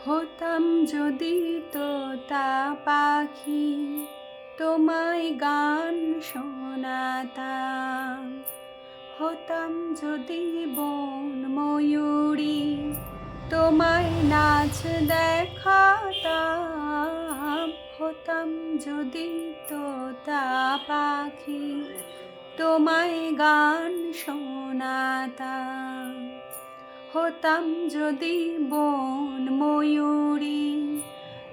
হতাম যদি তোতা পাখি, তোমায় গান শোনাতাম। হতাম যদি বন ময়ূরী, তোমায় নাচ দেখাতাম। হতাম যদি তোতা পাখি, তোমায় গান শোনাতাম। হতাম যদি বন ময়ূরী,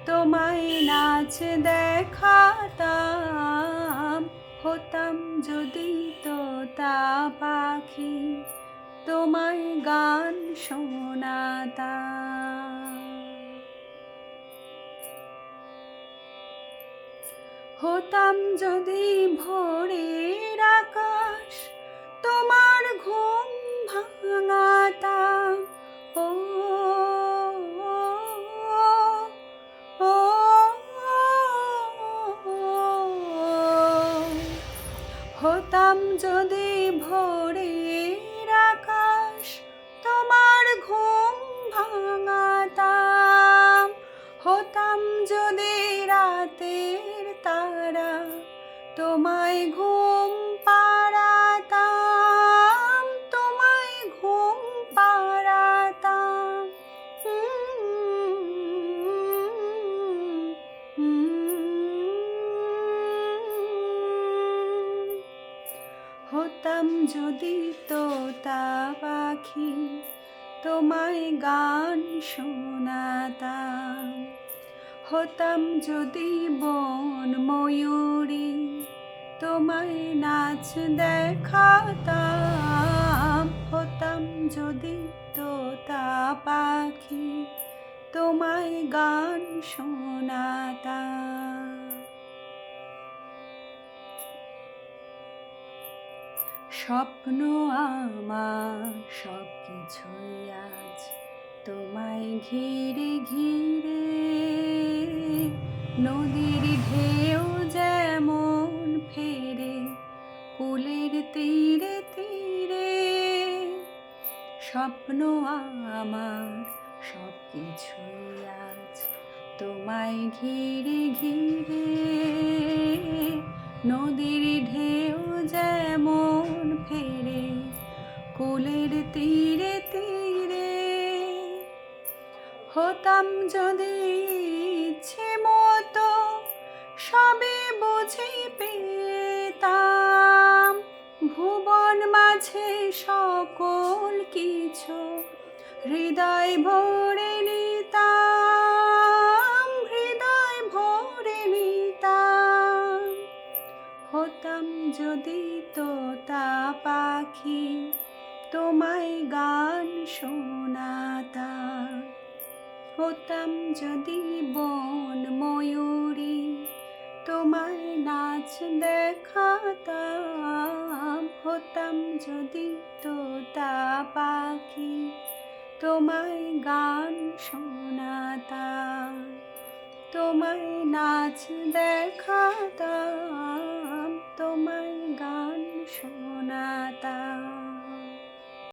তোমায় নাচ দেখাতাম। হতাম যদি তোতা পাখি, তোমায় গান শোনাতাম। হতাম যদি ভোরের আকাশ, তোমার ঘুম ভাঙাতাম। ও হতাম যদি ভোরের আকাশ, তোমার ঘুম ভাঙাতাম। হতাম যদি রাতের তারা, তোমায় ঘুম পাড়াতাম। তোমায় ঘুম পাড়াতাম। হতাম যদি তোতা পাখি, তোমায় গান শোনাতাম। হতাম যদি বন ময়ূরী, তোমায় নাচ দেখাতাম। হতাম যদি তোতা পাখি, তোমায় গান শোনাতাম। স্বপ্ন আমার সব কিছুই আজ তোমায় ঘিরে ঘিরে। নদীর ঢেউ যেমন ফেরে কূলের তীরে তীরে। স্বপ্ন আমার সব কিছুই আজ তোমায় ঘিরে ঘিরে। নদীর ঢেউ যেমন ফেরে কূলের তীরে তীরে। হতাম যদি ইচ্ছে মতো সবে বুঝে পেতাম। ভুবন মাঝে সকল কিছু হৃদয় ভরে নিতাম। হৃদয় ভরে নিতাম। হতাম যদি তোতা পাখি, তোমায় গান শোনাতাম। হতাম যদি বন ময়ূরী, তোমায় নাচ দেখাতাম। হতাম যদি তোতা পাখি, তোমায় গান শোনাতাম। তোমায় নাচ দেখাতাম। তোমায় গান শোনাতাম।